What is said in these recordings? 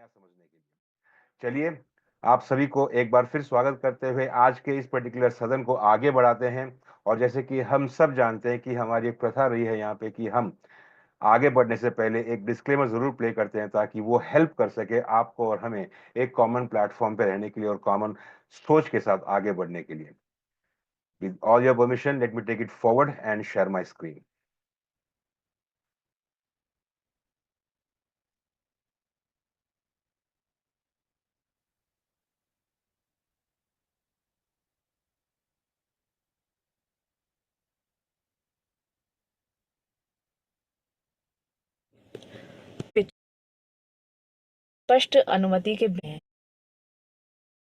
नया समझने के लिए। चलिए, आप सभी को एक बार फिर स्वागत करते हुए आज के इस पर्टिकुलर सदन को आगे बढ़ाते हैं। और जैसे कि हम सब जानते हैं कि हमारी एक प्रथा रही है यहाँ पे कि हम आगे बढ़ने से पहले एक डिस्क्लेमर ज़रूर प्ले करते हैं ताकि वो हेल्प कर सके आपको और हमें एक कॉमन प्लेटफ़ॉर्म पे रहने के लिए और कॉमन सोच के साथ आगे बढ़ने के लिए। With all your permission, let me take it forward and share my screen. स्पष्ट अनुमति के बिना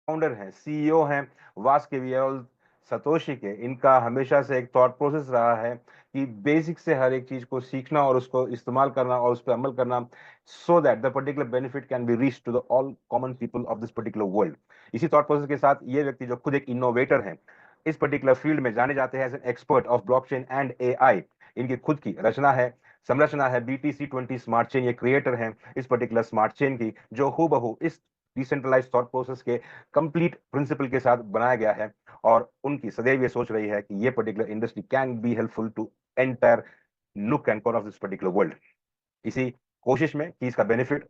फाउंडर हैं, सीईओ हैं, वास्केवियल सतोशी के। इनका हमेशा से एक थॉट प्रोसेस रहा है कि बेसिक से हर एक चीज को सीखना और उसको इस्तेमाल करना और उस पर अमल करना, so that the particular benefit can be reach to the all common people of this particular world. इसी थॉट प्रोसेस के साथ ये व्यक्ति जो खुद एक इनोवेटर हैं, इस पर्टिकुलर फील्ड में जाने जाते हैं as an expert of blockchain and AI. इनकी खुद की रचना है, संरचना है BTC20 स्मार्ट चेन। ये क्रिएटर हैं इस पर्टिकुलर स्मार्ट चेन की, जो हूबहू इस डिसेंट्रलाइज थॉट प्रोसेस के कंप्लीट प्रिंसिपल के साथ बनाया गया है। और उनकी सदैव ये सोच रही है कि ये particular industry can be helpful to entire look and core of this particular world. इसी कोशिश में कि इसका बेनिफिट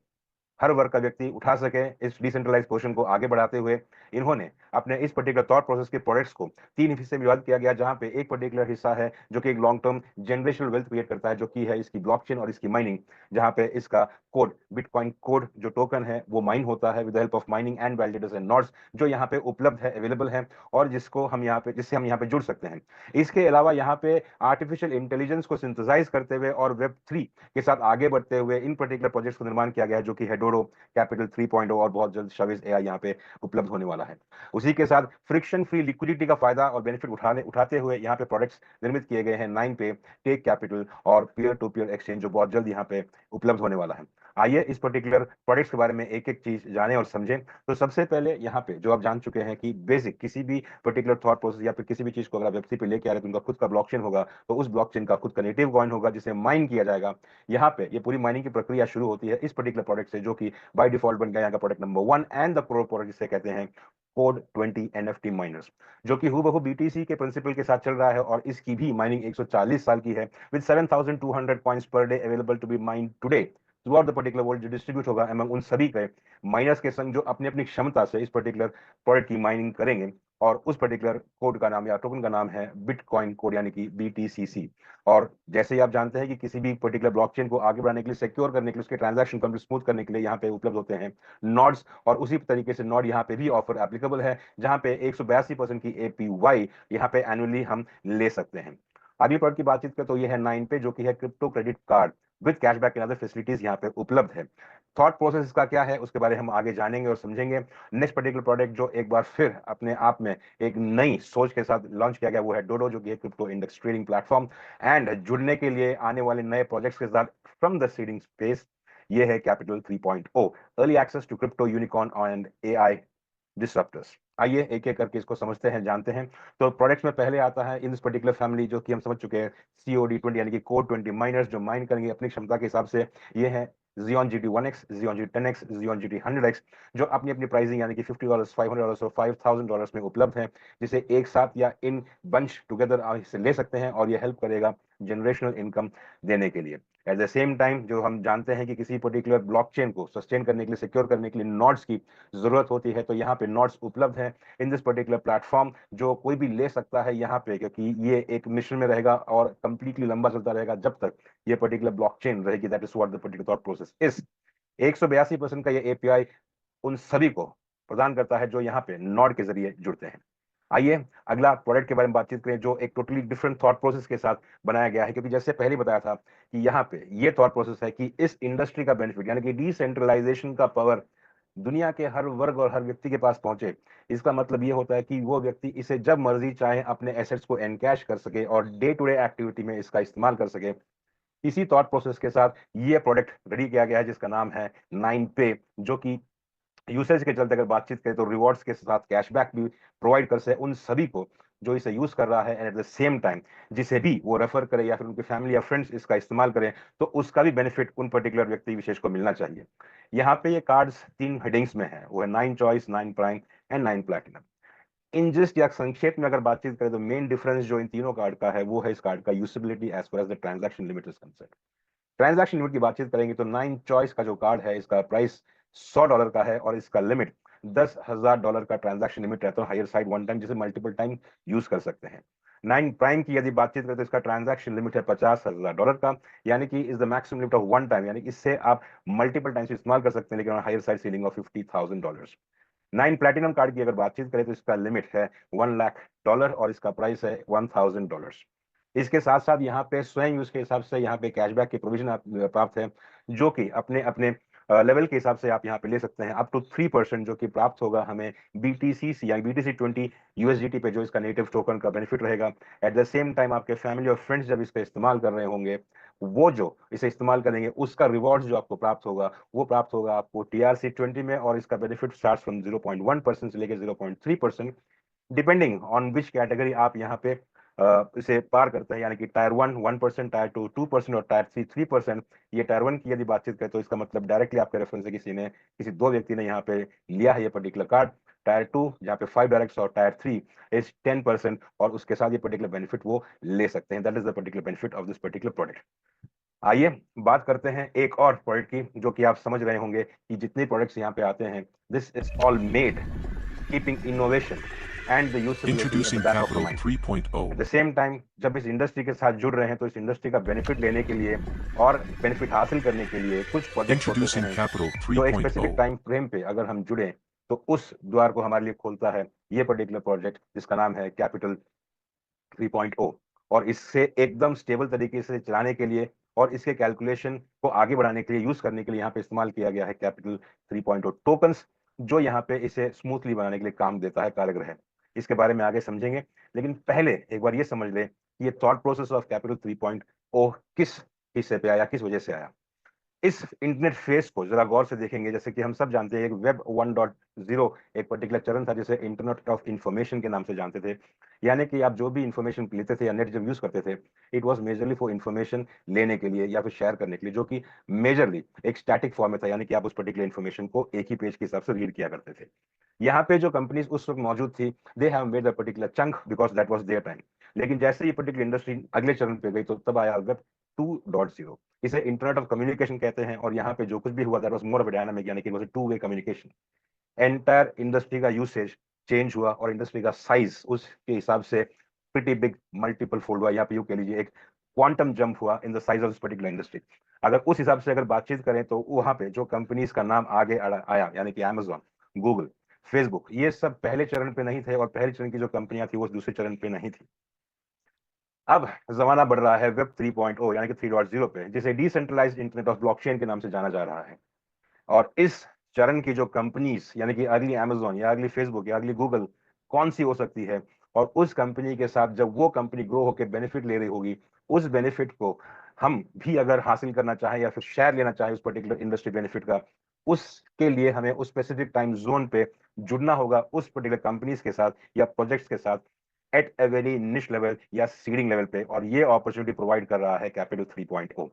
हर वर्ग का व्यक्ति उठा सके, इस डिसेंट्रलाइज क्वेश्चन को आगे बढ़ाते हुए इन्होंने अपने इस पर्टिकुलर थॉट प्रोसेस के प्रोडक्ट्स को 3 हिस्से में विभाजित किया गया, जहां पे एक पर्टिकुलर हिस्सा है जो कि एक long term generational wealth create करता है, जो कि है इसकी ब्लॉकचेन और इसकी माइनिंग, जहां पे इसका कोड, बिटकॉइन कोड जो टोकन है वो माइन होता है with the help of mining and validators end nodes, जो यहाँ पे उपलब्ध है, अवेलेबल है, और जिससे हम यहाँ पे जुड़ सकते हैं। इसके अलावा यहाँ पे आर्टिफिशियल इंटेलिजेंस को सिंथेसाइज करते हुए और वेब 3 के साथ आगे बढ़ते हुए इन पर्टिकुलर प्रोजेक्ट्स को निर्माण किया गया है, जो कि है डोडो कैपिटल 3.0, और बहुत जल्द शविज एआई यहाँ पे उपलब्ध होने वाला है। उसी के साथ फ्रिक्शन फ्री लिक्विडिटी का फायदा और बेनिफिट उठाते हुए यहाँ पे प्रोडक्ट्स निर्मित किए गए हैं 9 पे, टेक कैपिटल और पीयर टू पीयर एक्सचेंज, जो बहुत जल्द यहाँ पे उपलब्ध होने वाला है। आइए इस पर्टिकुलर प्रोडक्ट्स के बारे में एक एक चीज जाने और समझें। तो सबसे पहले यहाँ पे जो आप जान चुके हैं कि बेसिक किसी भी पर्टिकुलर थॉट प्रोसेस या फिर किसी भी चीज को अगर आप वेब3 पे लेके आ रहे हैं तो उनका खुद का ब्लॉकचेन होगा, तो उस ब्लॉकचेन का खुद का नेटिव कॉइन होगा जिसे माइन किया जाएगा। यहाँ पे ये पूरी माइनिंग की प्रक्रिया शुरू होती है इस पर्टिकुलर प्रोडक्ट से, जो कि बाय डिफॉल्ट बन गया यहाँ का product number 1 and the pro product, जिसे कहते हैं कोड 20 NFT माइनर्स, जो कि हूबहू BTC के प्रिंसिपल के साथ चल रहा है। और इसकी भी माइनिंग 140 साल की है with 7200 coins per day available to be mined today throughout the particular world, जो डिस्ट्रीब्यूट होगा अमंग उन सभी के माइनर्स के संग जो अपनी अपनी क्षमता से इस पर्टिकुलर प्रोडक्ट की माइनिंग करेंगे। और उस पर्टिकुलर कोड का नाम या टोकन का नाम है बिटकॉइन कोड, यानी कि BTCC। और जैसे ही आप जानते हैं कि किसी भी पर्टिकुलर ब्लॉकचेन को आगे बढ़ाने के लिए, सिक्योर करने के लिए, उसके ट्रांजैक्शन को स्मूथ करने के लिए यहाँ पे उपलब्ध होते हैं नोड्स। और उसी तरीके से नोड यहाँ पे भी ऑफर एप्लीकेबल है, जहाँ पे 182% की APY यहाँ पे एनुअली हम ले सकते हैं। अगली प्रोडक्ट की बातचीत करें तो ये है 9 पे, जो कि है crypto credit card with cashback and other facilities यहाँ पे उपलब्ध है। थॉट प्रोसेस इसका क्या है उसके बारे में हम आगे जानेंगे और समझेंगे। नेक्स्ट पर्टिकुलर प्रोडक्ट जो एक बार फिर अपने आप में एक नई सोच के साथ लॉन्च किया गया, वो है डोडो, जो कि crypto index trading platform. And जुड़ने के लिए आने वाले नए प्रोजेक्ट्स के साथ फ्रॉम द सीडिंग स्पेस, ये है capital 3.0, early access to crypto unicorn and AI disruptors. आइए एक एक करके इसको समझते हैं, जानते हैं। तो प्रोडक्ट्स में पहले आता है इन दिस पर्टिकुलर फैमिली, जो कि हम समझ चुके हैं, COD 20 यानी कि कोड 20 माइनर्स, जो माइन करेंगे अपनी क्षमता के हिसाब से। ये है Xeon GT1X, Xeon G10X, Xeon GT100X, जो अपनी अपनी प्राइसिंग यानी कि $50, $500 और $5000 में उपलब्ध है, जिसे एक साथ या इन बंच टुगेदर आप इसे ले सकते हैं और ये हेल्प करेगा जनरेशनल इनकम देने के लिए। एट द सेम टाइम जो हम जानते हैं कि किसी पर्टिकुलर ब्लॉकचेन को सस्टेन करने के लिए, सिक्योर करने के लिए नोड्स की जरूरत होती है, तो यहाँ पे नोड्स उपलब्ध है इन दिस पर्टिकुलर प्लेटफॉर्म, जो कोई भी ले सकता है यहाँ पे, क्योंकि ये एक मिशन में रहेगा और कंप्लीटली लंबा चलता रहेगा जब तक ये पर्टिकुलर ब्लॉकचेन रहेगी। That is what the particular thought process is. 182% का ये API उन सभी को प्रदान करता है जो यहाँ पे नॉड के जरिए जुड़ते हैं। आइए अगला प्रोडक्ट के बारे में बातचीत करें, जो एक टोटली डिफरेंट थॉट प्रोसेस के साथ बनाया गया है, क्योंकि जैसे पहले बताया था कि यहाँ पे ये थॉट प्रोसेस है कि इस इंडस्ट्री का बेनिफिट यानी कि डिसेंट्रलाइजेशन का पावर दुनिया के हर वर्ग और हर व्यक्ति के पास पहुंचे। इसका मतलब ये होता है कि वो व्यक्ति इसे जब मर्जी चाहे अपने एसेट्स को एनकैश कर सके और डे टू डे एक्टिविटी में इसका इस्तेमाल कर सके। इसी थॉट प्रोसेस के साथ ये प्रोडक्ट रेडी किया गया है, जिसका नाम है 9 पे, जो कि यूसेज के चलते अगर बातचीत करें तो रिवॉर्ड्स के साथ कैशबैक भी प्रोवाइड कर से उन सभी को जो इसे यूज कर रहा है, and at the same time जिसे भी वो रेफर करे या फिर उनके फैमिली या फ्रेंड्स इसका इस्तेमाल करें, तो उसका भी बेनिफिट उन पर्टिकुलर व्यक्ति विशेष को मिलना चाहिए। यहाँ पे ये कार्ड्स 3 हेडिंग्स में है, वो है 9 choice, 9 prime and 9 platinum. In just या संक्षेप में अगर बातचीत करें तो मेन डिफरेंस जो इन तीनों कार्ड का है वो है इस कार्ड का usability as far as the transaction limit is concern. Transaction limit की बातचीत करेंगे तो 9 चॉइस का जो कार्ड है इसका प्राइस $100 का है और इसका लिमिट $10,000 का ट्रांजैक्शन लिमिट रहता है, हायर साइड वन टाइम, जिसे मल्टीपल टाइम यूज कर सकते हैं। 9 प्राइम की यदि बातचीत करें तो इसका ट्रांजैक्शन लिमिट है $50,000 का, यानी कि is the maximum limit of one time, यानी कि इससे आप मल्टीपल टाइम्स इस्तेमाल कर सकते हैं, लेकिन higher side ceiling of $50,000। 9 platinum card की अगर बातचीत करें तो इसका लिमिट है $1,00,000 और इसका प्राइस है $1,000। इसके साथ साथ यहाँ पे स्वयं यूज के हिसाब से यहाँ पे कैशबैक की प्रोविजन प्राप्त है, जो कि अपने अपने लेवल के हिसाब से आप यहाँ पे ले सकते हैं, अप टू 3% जो कि प्राप्त होगा हमें BTC या BTC20 USDT पे, जो इसका नेटिव टोकन का बेनिफिट रहेगा। एट द सेम टाइम आपके फैमिली और फ्रेंड्स जब इसका इस्तेमाल कर रहे होंगे, वो जो इसे इस्तेमाल करेंगे उसका रिवॉर्ड जो आपको प्राप्त होगा वो प्राप्त होगा आपको TRC20 में, और इसका बेनिफिट स्टार्ट फ्रॉम 0.1% से लेकर 0.3%, डिपेंडिंग ऑन विच कैटेगरी आप यहाँ पे इसे पार करते हैं, यानी कि टायर 1 1%, टायर 2 2% और टायर 3 3%। ये टायर 1 की यदि बातचीत करें तो इसका मतलब डायरेक्टली आपके रेफरेंस से किसी दो व्यक्ति ने यहाँ पे लिया है ये पर्टिकुलर कार्ड। टायर 2 जहाँ पे 5 डायरेक्ट्स और टायर 3 इज 10%, और उसके साथ ये पर्टिकुलर बेनिफिट वो ले सकते हैं। That is the particular benefit of this particular product. आइए बात करते हैं एक और प्रोडक्ट की, जो कि आप समझ रहे होंगे कि जितने प्रोडक्ट्स यहाँ पे आते हैं, this is all made keeping innovation and the usability at the Introducing back of the Capital mind. At 3.0. The same time जब इस इंडस्ट्री के साथ जुड़ रहे हैं तो इस इंडस्ट्री का बेनिफिट लेने के लिए और बेनिफिट हासिल करने के लिए कुछ प्रोजेक्ट्स होते Introducing हैं Capital जो एक स्पेसिफिक 3.0. टाइम फ्रेम पे अगर हम जुड़े तो उस द्वार को हमारे लिए खोलता है ये पर्टिकुलर प्रोजेक्ट, जिसका नाम है कैपिटल 3.0। और इससे एकदम स्टेबल तरीके से चलाने के लिए और इसके कैलकुलेशन को आगे बढ़ाने के लिए, यूज करने के लिए यहाँ पे इस्तेमाल किया गया है कैपिटल 3.0 टोकन्स, जो यहाँ पे इसे स्मूथली बनाने के लिए काम देता है, कार्यग्रह। इसके बारे में आगे समझेंगे, लेकिन पहले एक बार ये समझ ले कि ये थॉट प्रोसेस ऑफ कैपिटल 3.0 किस हिस्से पे आया, किस वजह से आया। इस इंटरनेट फेस को जरा गौर से देखेंगे, जैसे कि हम सब जानते हैं एक वेब 1.0 एक पर्टिकुलर चरण था जिसे इंटरनेट ऑफ इंफॉर्मेशन के नाम से जानते थे, यानी कि आप जो भी इंफॉर्मेशन लेते थे या नेट जब यूज करते थे, it was majorly for information लेने के लिए या फिर शेयर करने के लिए, जो कि मेजरली एक स्टैटिक फॉर्म में था, यानी कि आप उस पर्टिकुलर इंफॉर्मेशन को एक ही पेज के हिसाब से रीड किया करते थे। यहाँ पे जो कंपनीज उस वक्त मौजूद थी, they have made the particular chunk because that was their time. लेकिन जैसे ये पर्टिकुलर इंडस्ट्री अगले चरण पे गई तो तब आया वेब 2.0, इसे इंटरनेट ऑफ कम्युनिकेशन कहते हैं, और यहाँ पे जो कुछ भी हुआ that was more of a dynamic, यानी कि it was a two way communication. Entire industry का यूसेज चेंज हुआ और इंडस्ट्री का साइज उसके हिसाब से प्रीटी बिग मल्टीपल फोल्ड हुआ, या पे यू कह लीजिए एक क्वांटम जंप हुआ in the size of this particular industry. अगर उस हिसाब से अगर बातचीत करें तो वहां पे जो कंपनीज का नाम आगे आया, यानी कि Amazon, गूगल, फेसबुक, ये सब पहले चरण पे नहीं थे, और पहले चरण की जो कंपनियां थी वो दूसरे चरण पे नहीं थी। अब जमाना बढ़ रहा है वेब 3.0 यानी कि 3.0 पे, जिसे डिसेंट्रलाइज्ड इंटरनेट ऑफ ब्लॉकचेन के नाम से जाना जा रहा है। और इस चरण की जो कंपनीज, यानी कि अगली Amazon या अगली फेसबुक या अगली गूगल कौन सी हो सकती है, और उस कंपनी के साथ जब वो कंपनी ग्रो होकर बेनिफिट ले रही होगी, उस बेनिफिट को हम भी अगर हासिल करना चाहें या फिर शेयर लेना चाहें उस पर्टिकुलर इंडस्ट्री बेनिफिट का, उसके लिए हमें उस स्पेसिफिक टाइम जोन पे जुड़ना होगा उस पर्टिकुलर कंपनीज के साथ या प्रोजेक्ट्स के साथ, एट ए वेरी निश लेवल या सीडिंग लेवल पे, और ये अपॉर्चुनिटी प्रोवाइड कर रहा है कैपिटल 3.0।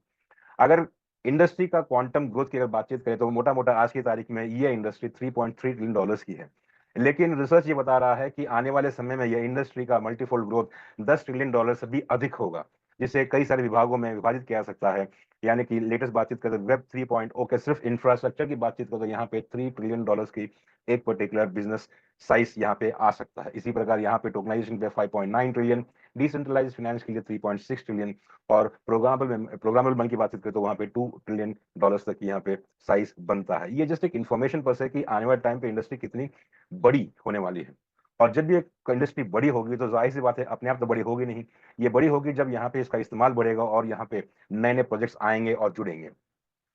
अगर इंडस्ट्री का क्वांटम ग्रोथ की अगर बातचीत करें तो मोटा मोटा आज की तारीख में ये इंडस्ट्री $3.3 ट्रिलियन की है, लेकिन रिसर्च ये बता रहा है कि आने वाले समय में ये इंडस्ट्री का मल्टीफोल्ड ग्रोथ $10 ट्रिलियन से भी अधिक होगा, जिसे कई सारे विभागों में विभाजित किया जा सकता है। यानी कि लेटेस्ट बातचीत करें वेब 3.0 के सिर्फ इंफ्रास्ट्रक्चर की बातचीत करें तो यहाँ पे $3 ट्रिलियन की एक पर्टिकुलर बिजनेस साइज यहाँ पे आ सकता है। इसी प्रकार यहाँ पे टोकनाइजेशन पे 5.9 ट्रिलियन, डिसेंट्रलाइज्ड फाइनेंस के लिए 3.6 ट्रिलियन, और प्रोग्रामेबल मनी की बात करें तो वहां पे $2 ट्रिलियन तक यहाँ पे साइज बनता है। ये जस्ट एक इन्फॉर्मेशन पर है कि आने वाले टाइम पे इंडस्ट्री कितनी बड़ी होने वाली है। और जब भी एक इंडस्ट्री बड़ी होगी तो जाहिर सी बात है अपने आप तो बड़ी होगी नहीं, ये बड़ी होगी जब यहाँ पे इसका इस्तेमाल बढ़ेगा और यहाँ पे नए नए प्रोजेक्ट्स आएंगे और जुड़ेंगे।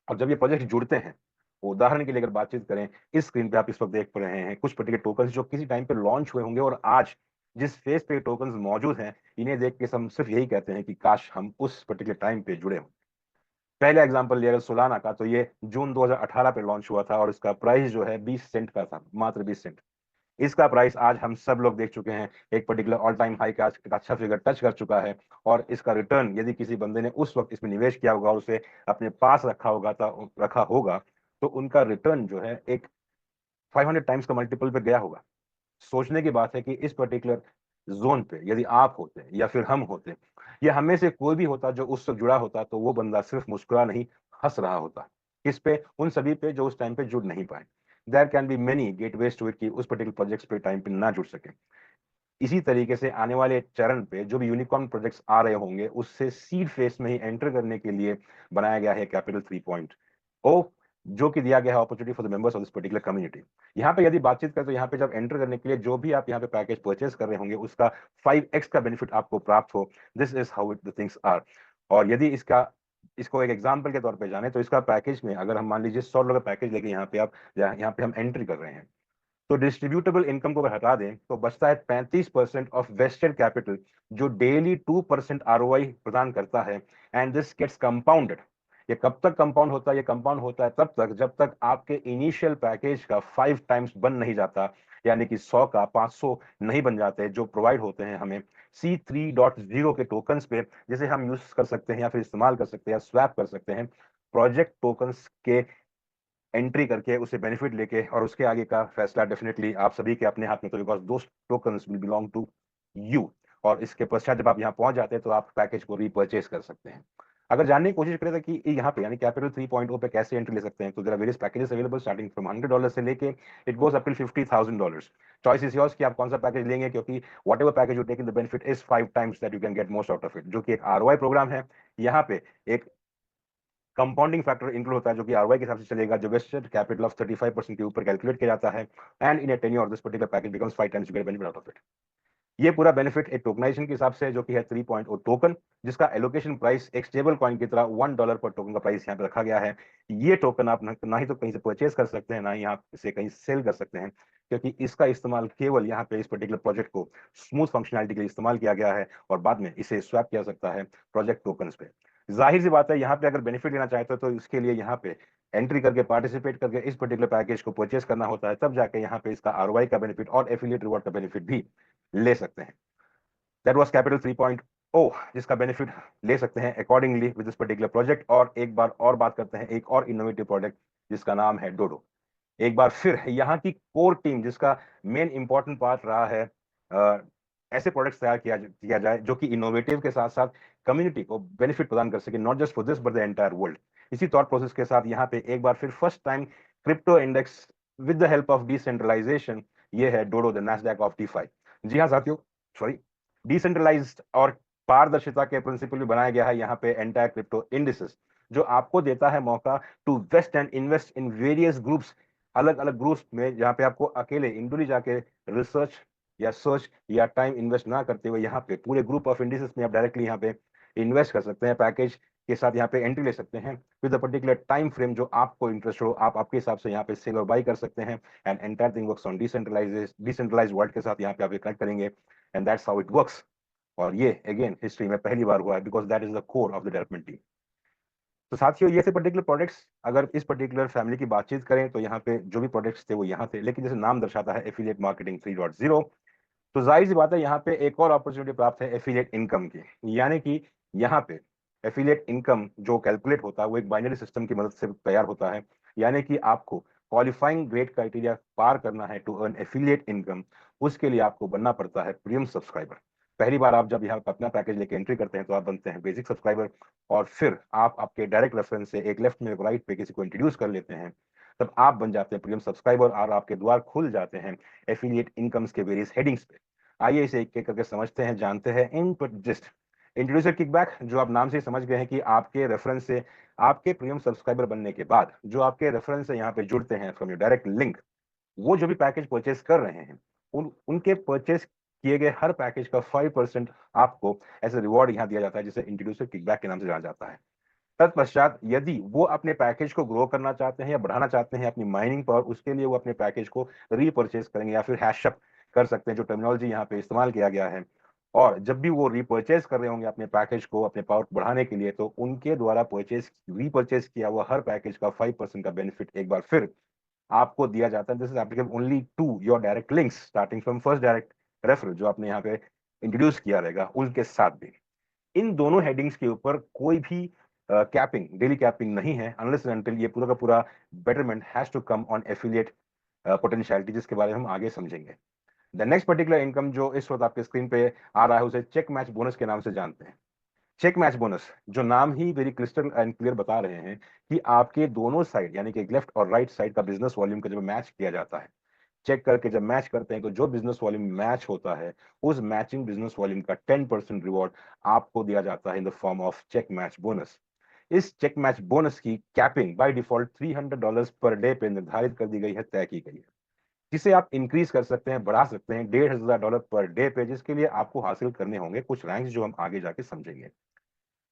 और जब ये प्रोजेक्ट जुड़ते हैं, उदाहरण के लिए अगर बातचीत करें, इस स्क्रीन पे आप इस वक्त देख पा रहे हैं कुछ पर्टिकुलर टोकन जो किसी टाइम पे लॉन्च हुए होंगे, और आज जिस फेज पे टोकन मौजूद हैं, इन्हें देख के हम सिर्फ यही कहते हैं कि काश हम उस पर्टिकुलर टाइम पे जुड़े हों। पहले एग्जांपल लिया अगर सोलाना का, तो ये जून 2018 पे लॉन्च हुआ था और इसका प्राइस जो है 20 सेंट का था, मात्र 20 सेंट। इसका प्राइस आज हम सब लोग देख चुके हैं, एक पर्टिकुलर ऑल टाइम हाई का अच्छा फिगर टच कर चुका है। और इसका रिटर्न यदि किसी बंदे ने उस वक्त इसमें निवेश किया होगा और उसे अपने पास रखा होगा, तो उनका रिटर्न जो है एक 500 टाइम्स का मल्टीपल पे गया होगा। सोचने की बात है कि इस पर्टिकुलर जोन पे यदि आप होते या फिर हम होते या हमें से कोई भी होता जो उस वक्त जुड़ा होता, तो वो बंदा सिर्फ मुस्कुरा नहीं, हंस रहा होता। किस पे? उन सभी पे जो उस टाइम पे जुड़ नहीं पाए। There can be many gateways to it कि उस पर्टिकुलर प्रोजेक्ट्स पे टाइम पे ना जुड़ सके। इसी तरीके से आने वाले चरण पे जो भी यूनिकॉर्न प्रोजेक्ट्स आ रहे होंगे, उससे सीड फेस में ही एंटर करने के लिए बनाया गया है कैपिटल 3.0, जो कि दिया गया है opportunity for the members of this particular community. यहाँ पे यदि बातचीत करें तो यहाँ पे जब एंटर करने के लिए जो भी आप यहाँ पे पैकेज परचेस कर रहे होंगे, उसका 5x का बेनिफिट आपको प्राप्त हो। This is how it the things are. और यदि इसको एक एग्जाम्पल के तौर पे जाने तो इसका पैकेज में अगर हम मान लीजिए $100 पैकेज लेके यहाँ पे हम एंट्री कर रहे हैं, तो डिस्ट्रीब्यूटेबल इनकम को अगर हटा दें तो बचता है 35% ऑफ वेस्टेड कैपिटल, जो डेली 2% आरओआई प्रदान करता है। And this gets compounded. ये कब तक कंपाउंड होता है? ये कंपाउंड होता है तब तक जब तक आपके इनिशियल पैकेज का 5 टाइम्स बन नहीं जाता, यानी कि 100 का 500 नहीं बन जाते, जो प्रोवाइड होते हैं हमें C3.0 के टोकन्स पे, जिसे हम यूज कर सकते हैं या फिर इस्तेमाल कर सकते हैं या स्वैप कर सकते हैं प्रोजेक्ट टोकन्स के एंट्री करके, उसे बेनिफिट लेके। और उसके आगे का फैसला डेफिनेटली आप सभी के अपने हाथ में, तो because two tokens will belong to you. और इसके पश्चात जब आप यहाँ पहुंच जाते हैं तो आप पैकेज को रीपर्चेस कर सकते हैं। अगर जानने की कोशिश करें तो कि यहाँ पे यानी कैपिटल 3.0 पे कैसे एंट्री ले सकते हैं, तो there are various packages available starting from $100 से लेके it goes up till $50,000। Choice is yours कि आप कौन सा पैकेज लेंगे, क्योंकि whatever package you take in the benefit is 5 times that you can get most out of it, जो कि एक आरओआई प्रोग्राम है। यहाँ पे एक कंपाउंडिंग फैक्टर इंक्लूड होता है जो कि आरवाई के हिसाब से चलेगा, जो वेस्टेड कैपिटल ऑफ 35% के ऊपर कैलकुलेट किया जाता है। And in A tenure this particular package becomes 5 times you get benefit out of it. ये पूरा बेनिफिट एक टोकनाइजेशन के हिसाब से है, जो कि है 3.0 टोकन, जिसका एलोकेशन प्राइस एक स्टेबल कॉइन की तरह $1 पर टोकन का प्राइस यहाँ पे रखा गया है। ये टोकन आप ना ही तो कहीं से परचेज कर सकते हैं, ना ही यहाँ से कहीं सेल कर सकते हैं, क्योंकि इसका इस्तेमाल केवल यहाँ पे इस पर्टिकुलर प्रोजेक्ट को स्मूथ फंक्शनलिटी के लिए इस्तेमाल किया गया है, और बाद में इसे स्वैप किया सकता है प्रोजेक्ट टोकन पे। जाहिर सी बात है, यहाँ पे अगर बेनिफिट लेना चाहते हो तो इसके लिए यहाँ पे एंट्री करके पार्टिसिपेट करके इस पर्टिकुलर पैकेज को परचेज करना होता है, तब जाके यहाँ पे इसका आरओआई का बेनिफिट और एफिलिएट रिवॉर्ड का बेनिफिट भी ले सकते हैं। दैट वाज कैपिटल 3.0, जिसका बेनिफिट ले सकते हैं accordingly with this particular project. और एक बार और बात करते हैं एक और इनोवेटिव प्रोजेक्ट जिसका नाम है डोडो। एक बार फिर यहाँ की कोर टीम, जिसका मेन इंपॉर्टेंट पार्ट रहा है ऐसे प्रोडक्ट्स तैयार किया जाए जो कि इनोवेटिव के साथ साथ कम्युनिटी को बेनिफिट प्रदान कर सके, not just for this but the entire world. इसी थॉट प्रोसेस के साथ यहाँ पे एक बार फिर first time crypto index with the help of decentralization, ये है Dodo the Nasdaq of DeFi। जी हाँ साथियों, सॉरी, डिसेंट्रलाइज्ड और पारदर्शिता के प्रिंसिपल भी बनाया गया है यहाँ पे एंटायर क्रिप्टो इंडिसेस, जो आपको देता है मौका to vest and invest in various groups, अलग अलग ग्रुप्स में, जहां पे आपको अकेले इंडिविजुअली जाके रिसर्च या सर्च या टाइम इन्वेस्ट ना करते हुए यहाँ पे पूरे ग्रुप ऑफ इंडिसेस में आप डायरेक्टली यहाँ पे इन्वेस्ट कर सकते हैं। पैकेज के साथ यहाँ पे एंट्री ले सकते हैं with a particular time frame जो आपको इंटरेस्ट हो, आप आपके हिसाब से यहाँ पे सेल और बाई कर सकते हैं। And entire thing works on decentralize world के साथ यहाँ पे आप कनेक्ट करेंगे, and that's how it works. और ये अगेन हिस्ट्री में पहली बार हुआ है, because that is the core of the development team. तो साथियों, ये से पर्टिकुलर प्रोडक्ट्स, अगर इस पर्टिकुलर फैमिली की बातचीत करें तो यहाँ पे जो भी प्रोडक्ट्स थे वो यहाँ थे, लेकिन जैसे नाम दर्शाता है एफिलिएट मार्केटिंग 3.0, तो जाहिर सी बात है यहाँ पे एक और अपॉर्चुनिटी प्राप्त है एफिलिएट इनकम की। यानी कि यहाँ पे एफिलिएट इनकम जो कैलकुलेट होता है वो एक बाइनरी सिस्टम की मदद से तैयार होता है। यानी कि आपको क्वालिफाइंग ग्रेड क्राइटेरिया पार करना है टू अर्न एफिलिएट इनकम, उसके लिए आपको बनना पड़ता है प्रीमियम सब्सक्राइबर। पहली बार आप जब यहाँ पे अपना पैकेज लेके एंट्री करते हैं तो आप बनते हैं बेसिक सब्सक्राइबर, और फिर आप आपके डायरेक्ट रेफरेंस से एक लेफ्ट में एक राइट पे किसी को इंट्रोड्यूस कर लेते हैं, तब आप बन जाते हैं प्रीमियम सब्सक्राइबर और आपके द्वार खुल जाते हैं एफिलिएट इनकम्स के वेरियस हेडिंग्स पे। आइए इसे एक एक करके समझते हैं, जानते हैं। इन जस्ट इंट्रोड्यूसर किकबैक, जो आप नाम से समझ गए हैं कि आपके रेफरेंस से, आपके प्रीमियम सब्सक्राइबर बनने के बाद जो आपके रेफरेंस से यहाँ पे जुड़ते हैं फ्रॉम योर डायरेक्ट लिंक, वो जो भी पैकेज परचेस कर रहे हैं, उनके परचेस किए गए हर पैकेज का 5% आपको एज ए रिवॉर्ड यहाँ दिया जाता है, जिसे इंट्रोड्यूसर किकबैक के नाम से जाना जाता है। तत्पश्चात यदि वो अपने पैकेज को ग्रो करना चाहते हैं या बढ़ाना चाहते हैं अपनी माइनिंग पावर, उसके लिए वो अपने पैकेज को रीपरचेज करेंगे या फिर हैशअप कर सकते हैं, जो टर्मिनोलॉजी यहाँ पे इस्तेमाल किया गया है। और जब भी वो रीपरचेज कर रहे होंगे अपने पैकेज को अपने पावर बढ़ाने के लिए, तो उनके द्वारा रीपरचेज किया हुआ हर पैकेज का 5% का बेनिफिट एक बार फिर आपको दिया जाता है। This is applicable only to your direct links starting from first direct referral जो आपने यहाँ पे इंट्रोड्यूस किया रहेगा उनके साथ भी। इन दोनों हेडिंग्स के ऊपर कोई भी कैपिंग, डेली कैपिंग नहीं है अनलेस एंड अनटिल ये पूरा का पूरा betterment has to come on affiliate potentiality, जिसके बारे में हम आगे समझेंगे। द नेक्स्ट पर्टिकुलर इनकम जो इस वक्त आपके स्क्रीन पे आ रहा है उसे चेक मैच बोनस के नाम से जानते हैं। चेक मैच बोनस जो नाम ही वेरी क्रिस्टल एंड क्लियर बता रहे हैं कि आपके दोनों साइड यानी कि लेफ्ट और राइट साइड का बिजनेस वॉल्यूम का जब मैच किया जाता है, चेक करके जब मैच करते हैं तो जो बिजनेस वॉल्यूम मैच होता है उस मैचिंग बिजनेस वॉल्यूम का 10% रिवॉर्ड आपको दिया जाता है in the form of check match bonus. इस चेक मैच बोनस की capping by default $300 per day पे निर्धारित कर दी गई है, तय की गई है, जिसे आप इंक्रीज कर सकते हैं, बढ़ा सकते हैं $1,500 पर डे पे, जिसके लिए आपको हासिल करने होंगे कुछ रैंक्स जो हम आगे जाके समझेंगे।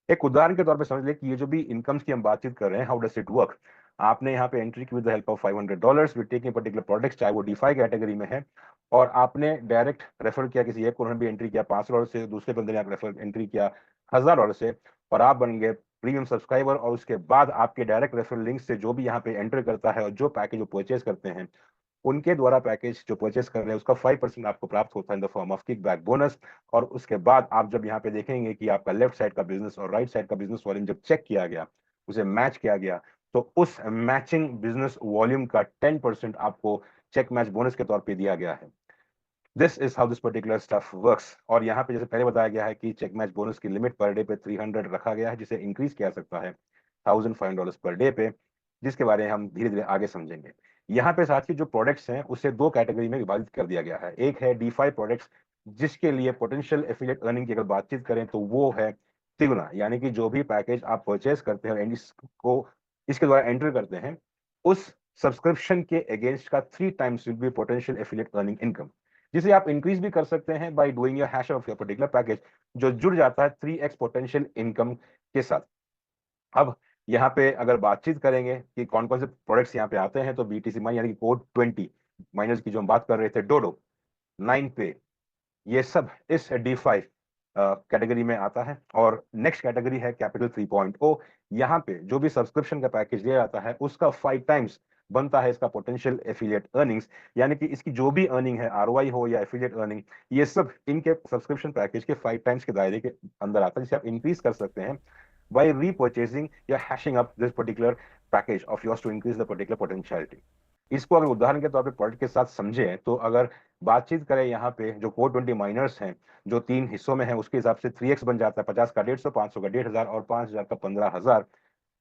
एक उदाहरण के तौर पे समझ ले कि ये जो भी इनकम्स की हम बातचीत कर रहे हैं, हाउ डज इट वर्क। आपने यहाँ पे एंट्री की with the help of $500 with taking particular products, चाहे वो डीफाई कैटेगरी में है, और आपने डायरेक्ट रेफर किया किसी एक को, उन्होंने भी एंट्री किया $500 से, दूसरे बंदे ने आप रेफर एंट्री किया $1,000 से, और आप बन गए प्रीमियम सब्सक्राइबर। और उसके बाद आपके डायरेक्ट रेफरल लिंक से जो भी यहाँ पे एंटर करता है और जो पैकेज वो परचेज करते हैं, उनके द्वारा पैकेज जो परचेस कर रहे हैं उसका 5% आपको प्राप्त होता है in the form of kickback bonus. और उसके बाद आप जब यहाँ पे देखेंगे कि आपका लेफ्ट साइड का बिजनेस और राइट साइड का बिजनेस वॉल्यूम जब चेक किया गया, उसे मैच किया गया, तो उस मैचिंग बिजनेस वॉल्यूम का 10% आपको चेक मैच बोनस के तौर पे दिया गया है। This is how this particular stuff works. और यहाँ पे जैसे पहले बताया गया है कि चेक मैच बोनस की लिमिट पर डे पे 300 रखा गया है, जिसे इंक्रीज किया सकता है $1,500 पर डे पे, जिसके बारे में हम धीरे धीरे आगे समझेंगे। यहाँ पे साथ ही जो प्रोडक्ट्स हैं उसे दो कैटेगरी में विभाजित कर दिया गया है। एक है डीफाई प्रोडक्ट्स, जिसके लिए पोटेंशियल एफिलिएट अर्निंग की अगर बातचीत करें तो वो है तिगुना, यानी कि जो भी पैकेज आप परचेज करते हैं और इसको इसके द्वारा एंटर करते हैं, उस सब्सक्रिप्शन के अगेंस्ट का 3 times will be potential affiliate earning income, जिसे आप इंक्रीज भी कर सकते हैं by doing your hash of your particular package, जो जुड़ जाता है 3x पोटेंशियल इनकम के साथ। अब यहाँ पे अगर बातचीत करेंगे कि कौन कौन से प्रोडक्ट्स यहाँ पे आते हैं, तो बीटीसी माइन यानी कि कोड 20 माइनर्स की जो हम बात कर रहे थे, डोडो, 9 पे, ये सब इस D5 कैटेगरी में आता है। और नेक्स्ट कैटेगरी है कैपिटल 3.0। यहाँ पे जो भी सब्सक्रिप्शन का पैकेज दिया जाता है उसका 5 टाइम्स बनता है इसका पोटेंशियल एफिलिएट अर्निंग्स, यानी कि इसकी जो भी अर्निंग है, आरओआई हो या एफिलिएट अर्निंग, ये सब इनके सब्सक्रिप्शन पैकेज के 5 टाइम्स के दायरे के अंदर आता है, जिसे आप इंक्रीज कर सकते हैं by repurchasing या hashing up this particular package of yours to increase the particular potentiality। इसको अगर उदाहरण के तौर पे प्रोडक्ट के साथ समझें तो अगर बातचीत करें यहाँ पे जो कोर 20 माइनर्स हैं जो 3 हिस्सों में है, उसके हिसाब से 3x बन जाता है, 50 का 150, 500 का 1,500 और 5,000 का 15,000,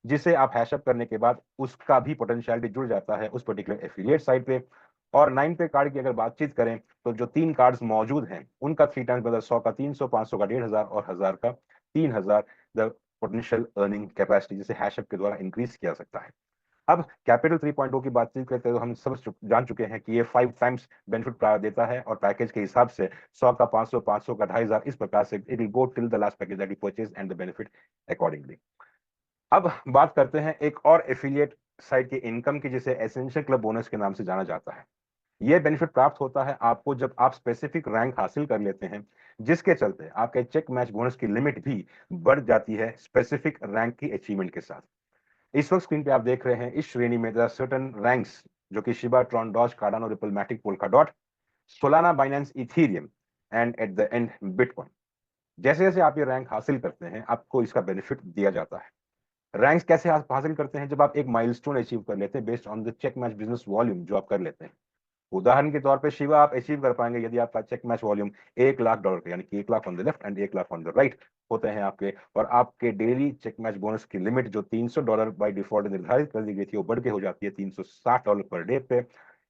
जिसे आप हैशअप करने के बाद उसका भी पोटेंशियलिटी जुड़ जाता है उस पर्टिकुलर एफिलिएट साइट पे। और 9 पे कार्ड की अगर बातचीत करें तो जो 3 कार्ड्स मौजूद हैं उनका 3 टाइम्स मतलब 100 का 300, 500 का 1,500 और 1,000 का 3,000 द पोटेंशियल अर्निंग कैपेसिटी, जिसे हैशअप के द्वारा इंक्रीज किया सकता है। अब कैपिटल 3.0 की बातचीत करते हैं तो हम सब जान चुके हैं कि ये 5 टाइम्स बेनिफिट देता है और पैकेज के हिसाब से 100 का 500, 500 का 2,500, इस प्रकार से it will go till the last package that you purchase and the benefit accordingly. अब बात करते हैं एक और एफिलिएट साइट के इनकम की, जिसे एसेंशियल क्लब बोनस के नाम से जाना जाता है। यह बेनिफिट प्राप्त होता है आपको जब आप स्पेसिफिक रैंक हासिल कर लेते हैं, जिसके चलते आपके चेक मैच बोनस की लिमिट भी बढ़ जाती है स्पेसिफिक रैंक की अचीवमेंट के साथ। इस वक्त स्क्रीन पे आप देख रहे हैं इस श्रेणी में देयर आर सर्टेन रैंक्स, जो कि Shiba, Tron, Doge, Cardano, Ripple, Matic, Polkadot, Solana, Binance, Ethereum and at the end Bitcoin. जैसे जैसे आप ये रैंक हासिल करते हैं आपको इसका बेनिफिट दिया जाता है। रैंक्स कैसे हासिल करते हैं? जब आप एक माइलस्टोन अचीव कर लेते हैं based on the check match business volume जो आप कर लेते हैं। उदाहरण के तौर पे शिवा आप अचीव कर पाएंगे यदि आपका चेक मैच वॉल्यूम $1,00,000 का, यानी कि 1,00,000 on the left and 1,00,000 on the right होते हैं आपके, और आपके डेली चेक मैच बोनस की लिमिट जो $300 बाय डिफॉल्ट निर्धारित कर दी गई थी वो बढ़ के हो जाती है $360 पर डे पे।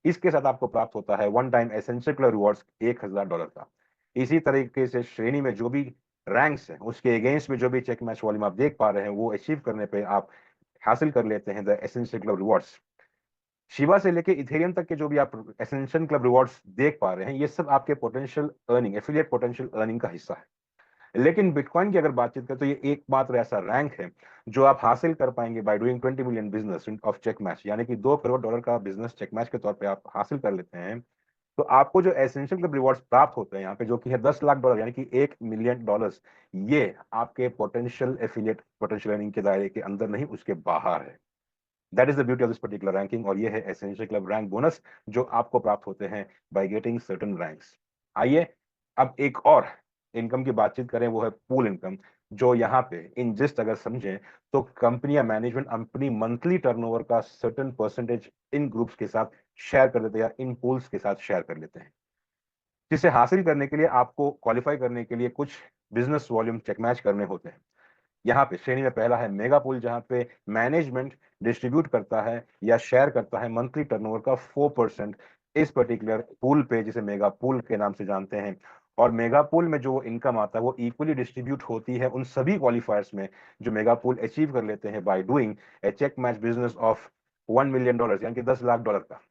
इसके साथ आपको प्राप्त होता है वन टाइम एसेंशियल रिवॉर्ड्स $1,000 का। इसी तरीके से श्रेणी में जो भी रैंक्स हैं उसके अगेंस्ट में जो भी चेक मैच वॉल्यूम आप देख पा रहे हैं वो अचीव करने पे आप हासिल कर लेते हैं the essential club rewards. Shiva से लेके इथेरियम तक के जो भी आप एसेंशियल क्लब रिवॉर्ड्स देख पा रहे हैं ये सब आपके potential earning, affiliate potential earning का हिस्सा है। लेकिन बिटकॉइन की अगर बातचीत करें तो ये एकमात्र ऐसा रैंक है जो आप हासिल कर पाएंगे by doing 20 million business of check match, यानी कि $2 करोड़ का बिजनेस चेक मैच के तौर पे आप हासिल कर लेते हैं। तो आपको जो एसेंशियल क्लब रिवॉर्ड्स प्राप्त होते हैं यहाँ पे, जो कि है $10,00,000 यानी कि $1 मिलियन, ये आपके पोटेंशियल एफिलिएट पोटेंशियल अर्निंग के दायरे के अंदर नहीं उसके बाहर है। That is the beauty of this particular ranking, और ये है एसेंशियल क्लब रैंक बोनस जो आपको प्राप्त होते हैं बाय गेटिंग सर्टेन रैंक्स। आइए अब एक और इनकम की बातचीत करें, वो है पूल इनकम, जो यहाँ पे इन जिस्ट अगर समझें तो कंपनी या मैनेजमेंट अपनी मंथली टर्नओवर का सर्टेन परसेंटेज इन ग्रुप्स के साथ शेयर कर देते हैं या इन पूल्स के साथ शेयर कर लेते हैं, जिसे हासिल करने के लिए आपको क्वालिफाई करने के लिए कुछ बिजनेस वॉल्यूम चेक मैच करने होते हैं। यहाँ पे श्रेणी में पहला है मेगा पूल, जहां पे मैनेजमेंट डिस्ट्रीब्यूट करता है या शेयर करता है मंथली टर्नओवर का 4% इस पर्टिकुलर पूल पे, जिसे मेगा पूल के नाम से जानते हैं। और मेगा पूल में जो इनकम आता है वो इक्वली डिस्ट्रीब्यूट होती है उन सभी क्वालिफायर्स में जो मेगा पूल अचीव कर लेते हैं by doing a check match business of $1 million, यानी कि $10 लाख का।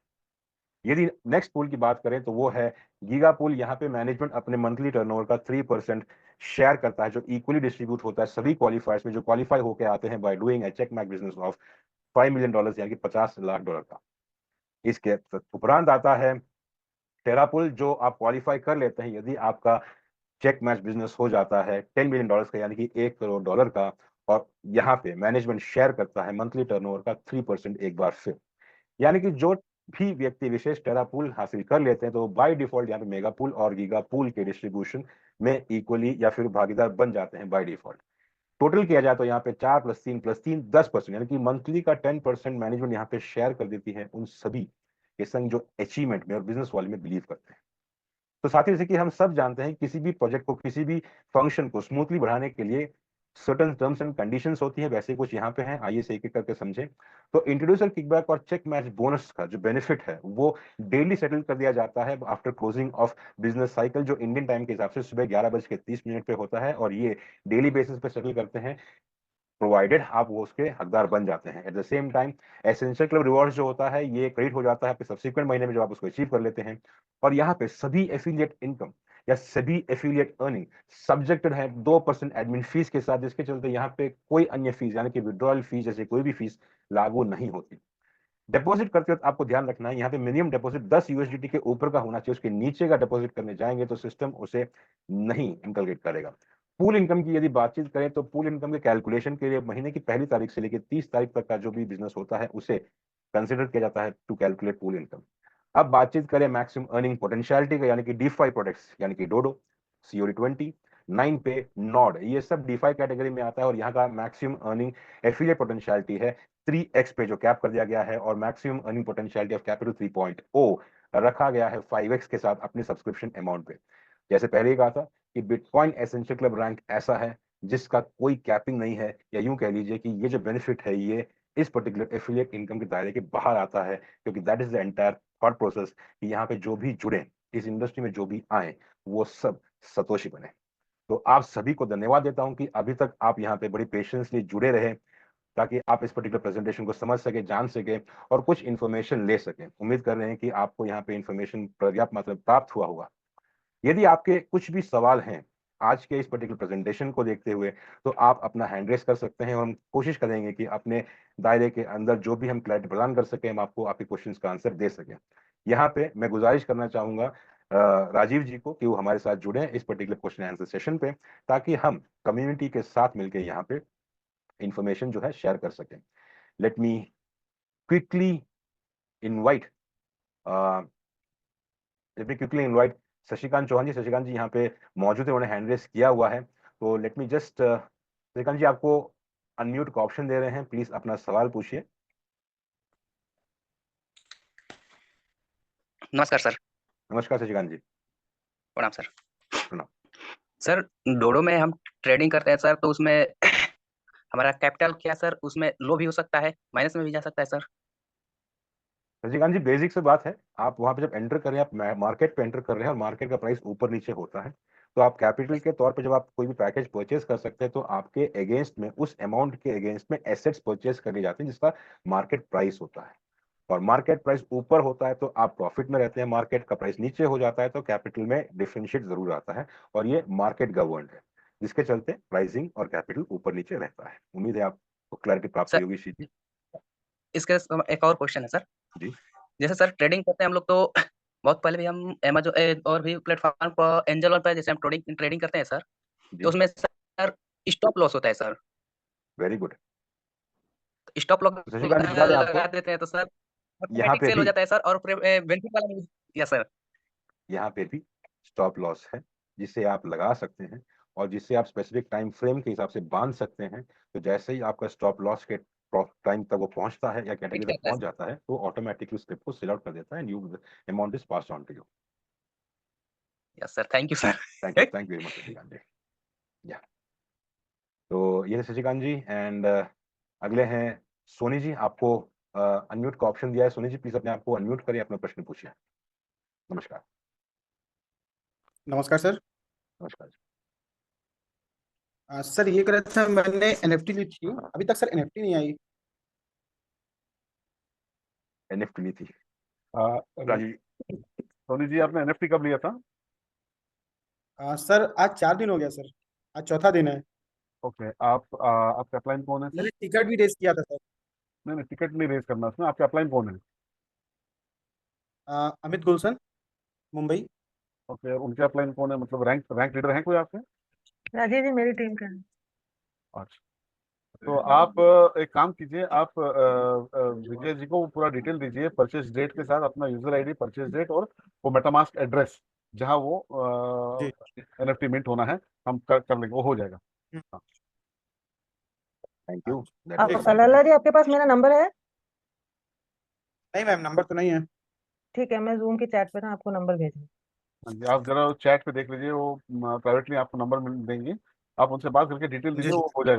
यदि नेक्स्ट पूल की बात करें तो वो है गीगा पूल। यहाँ पे मैनेजमेंट अपने मंथली टर्नओवर का 3% शेयर करता है, जो इक्वली डिस्ट्रीब्यूट होता है सभी क्वालिफायर्स में जो क्वालिफाई होकर आते हैं by doing a check match business of $5 million, यानी कि $50 लाख का। इसके उपरांत आता है टेरा पुल, जो आप क्वालिफाई कर लेते हैं यदि आपका चेक मैच बिजनेस हो जाता है $10 मिलियन का, यानी कि $1 करोड़ का। और यहाँ पे मैनेजमेंट शेयर करता है मंथली टर्नओवर का 3% एक बार फिर। यानी कि जो भी व्यक्ति विशेष टेरा पूल हासिल कर लेते हैं तो बाय डिफॉल्ट यहाँ पे मेगा पूल और गीगा पूल के डिस्ट्रीब्यूशन में इक्वली या फिर भागीदार बन जाते हैं बाय डिफॉल्ट। टोटल किया जाए तो यहाँ पे 4 + 3 + 3 10%, यानी कि मंथली का 10% मैनेजमेंट यहाँ पे शेयर कर देती है उन सभी के संग जो अचीवमेंट में और बिजनेस वाले में बिलीव करते हैं। तो साथ ही जैसे कि हम सब जानते हैं किसी भी प्रोजेक्ट को, किसी भी फंक्शन को स्मूथली बढ़ाने के लिए सर्टेन टर्म्स एंड कंडीशंस होती है, वैसे कुछ यहाँ पे हैं, आइए से एक-एक करके समझें। तो इंट्रोड्यूसर किकबैक और चेक मैच बोनस का जो बेनिफिट है वो डेली सेटल कर दिया जाता है after closing of business cycle, जो इंडियन टाइम के हिसाब से सुबह 11:30 पे होता है, और ये डेली बेसिस पे सेटल करते हैं प्रोवाइडेड आप वो उसके हकदार बन जाते हैं। At the same time essential club rewards जो होता है ये क्रेडिट हो जाता है आपके सब्सिक्वेंट महीने में जो आप उसको अचीव कर लेते हैं। और यहाँ पे सभी एफिलिएट इनकम या सभी एफिलिएट अर्निंग सब्जेक्टेड है 2% एडमिन फीस के साथ, जिसके चलते यहाँ पे कोई अन्य फीस यानी कि विड्रॉल फीस जैसे कोई भी फीस लागू नहीं होती। डिपॉजिट करते वक्त आपको ध्यान रखना है यहाँ पे मिनिमम डिपॉजिट 10 यूएसडीटी के ऊपर का होना चाहिए, उसके नीचे का डिपॉजिट करने जाएंगे तो सिस्टम उसे नहीं इनकलकेट करेगा। पूल इनकम की यदि बातचीत करें तो पूल इनकम के कैलकुलेशन के लिए महीने की पहली तारीख से लेकर 30 तारीख तक का जो भी बिजनेस होता है उसे कंसिडर किया जाता है टू कैलकुलेट पूल इनकम। अब बातचीत करें मैक्सिमम अर्निंग पोटेंशियलिटी का, यानी कि D5 प्रोडक्ट्स, यानी कि डोडो, COD20, 9 पे, नॉड, ये सब D5 कैटेगरी में आता है। और यहाँ का मैक्सिमम अर्निंग एफिलिएट पोटेंशियलिटी है 3x पे, जो कैप कर दिया गया है, और maximum earning potentiality of capital 3.0 रखा गया है 5x के साथ अपने सब्सक्रिप्शन अमाउंट पे। जैसे पहले ही कहा था कि बिटकॉइन एसेंशियल क्लब रैंक ऐसा है जिसका कोई कैपिंग नहीं है, या यूं कह लीजिए कि ये जो बेनिफिट है ये इस पर्टिकुलर एफिलिएट इनकम के दायरे के बाहर आता है, क्योंकि that is the entire thought process कि यहाँ पे जो भी जुड़े, इस इंडस्ट्री में जो भी आए, वो सब सतोशी बने। तो आप सभी को धन्यवाद देता हूं कि अभी तक आप यहाँ पे बड़ी पेशेंसली जुड़े रहे, ताकि आप इस पर्टिकुलर प्रेजेंटेशन को समझ सके, जान सके और कुछ इन्फॉर्मेशन ले सके। उम्मीद कर रहे हैं कि आपको यहाँ पे इन्फॉर्मेशन पर्याप्त मात्रा में प्राप्त हुआ होगा। यदि आपके कुछ भी सवाल हैं आज के इस पर्टिकुलर प्रेजेंटेशन को देखते हुए, तो आप अपना हैंड रेस कर सकते हैं, और हम कोशिश करेंगे कि अपने दायरे के अंदर जो भी हम क्लैरिटी प्रदान कर सकें, हम आपको आपके क्वेश्चंस का आंसर दे सकें। यहाँ पे मैं गुजारिश करना चाहूंगा राजीव जी को कि वो हमारे साथ जुड़े इस पर्टिकुलर क्वेश्चन आंसर सेशन पे, ताकि हम कम्युनिटी के साथ मिलकर यहाँ पे इंफॉर्मेशन जो है शेयर कर सकें। Let me quickly invite Shashikant Chauhan ji. Shashikant ji यहाँ पे मौजूद है, उन्होंने हैंड रेस किया हुआ है, तो लेट मी जस्ट शशिकांत जी आपको अनम्यूट का ऑप्शन दे रहे हैं, प्लीज अपना सवाल पूछिए। नमस्कार सर। नमस्कार शशिकांत जी। प्रणाम सर। प्रणाम। सर डोडो में हम ट्रेडिंग करते हैं सर, तो उसमें हमारा कैपिटल क्या सर, उसमें लो भी हो सकता है, माइनस में भी जा सकता है सर। शशिकांत जी बेसिक से बात है, आप वहां पे जब एंटर कर रहे हैं, आप मार्केट पे एंटर कर रहे हैं और मार्केट का प्राइस ऊपर नीचे होता है, तो आप कैपिटल के तौर पे जब आप कोई भी पैकेज परचेज कर सकते हैं तो आपके अगेंस्ट में, उस अमाउंट के अगेंस्ट में एसेट्स परचेज करने जाते हैं जिसका मार्केट प्राइस होता है। और मार्केट प्राइस ऊपर होता है तो आप प्रॉफिट में रहते हैं, मार्केट का प्राइस नीचे हो जाता है तो कैपिटल में डिफरेंशिएट जरूर आता है, और ये मार्केट गवर्न्ड है, जिसके चलते प्राइसिंग और कैपिटल ऊपर नीचे रहता है। उम्मीद है आपको क्लैरिटी प्राप्त हुई सर होगी इस चीज की। इसके एक और क्वेश्चन है सर। जी जैसे सर ट्रेडिंग करते हैं हम लोग, तो बहुत पहले भी हम अमेजोन और भी प्लेटफॉर्म पर, एंजल पर जैसे हम ट्रेडिंग ट्रेडिंग करते हैं सर, तो जी उसमें सर स्टॉप लॉस होता है sir. Very good. Stop loss Shashikant ji बता दें लगा आपको, देते हैं तो सर यहाँ ऑटोमेटिक पे सेल हो भी जाता है सर, और बेनिफिट वाला भी। Yes sir. यहाँ पे भी स्टॉप लॉस है जिसे आप लगा सकते हैं और जिसे आप स्पेसिफिक टाइम फ्रेम के हिसाब से बांध सकते हैं। तो जैसे ही आपका स्टॉप लॉस के टाइम तक वो पहुंचता है या हिट कैटेगरी तक करता है पहुंच सर। जाता है तो ऑटोमेटिकली उस स्टेप को सेल आउट कर देता है and you amount is pass on to you. Yes sir, thank you sir. Thank you very much Shashikant ji. या तो ये है शशिकांत जी एंड अगले हैं सोनी जी। आपको अनम्यूट का ऑप्शन दिया है। सोनी जी प्लीज अपने आप को अनम्यूट करिए, अपना प्रश्न पूछिए। नमस्कार। नमस्कार सर। नमस्कार जी। सर ये कह रहा था, मैंने एनएफटी ली थी, अभी तक सर एनएफटी नहीं आई। एनएफटी ली थी राजीव राजीव जी। सोनी जी, आपने एनएफटी कब लिया था? सर आज 4 दिन हो गया सर, आज चौथा दिन है। ओके, आपका अपलाइन कौन है सर? मैंने टिकट भी रेस किया था सर। नहीं नहीं, टिकट नहीं रेस करना उसमें। आपके अपलाइन कौन है? अमित गुलशन, मुंबई। ओके, उनके अपलाइन कौन है? मतलब रैंक रैंक लीडर हैं कोई आपके? राजीव जी मेरी टीम का है। अच्छा, तो आप एक काम कीजिए, आप विजय जी को पूरा डिटेल दीजिए परचेज डेट के साथ, अपना यूजर आईडी, परचेज डेट और वो मेटामास्क एड्रेस जहां वो जी। एनएफटी मिंट होना है। हम कर लेंगे, वो हो जाएगा। हाँ। Thank you. ठीक है। लाला जी आपके पास मेरा नंबर है? नहीं मैम, नंबर तो नहीं है। ठीक है, मैं जूम की चैट पे ना आपको नंबर भेज दूँ। हाँ जी, आप जरा चैट पे देख लीजिए, वो प्राइवेटली आपको नंबर देंगे, आप उनसे बात करके डिटेल दीजिए, जी। वो हो जाएगा।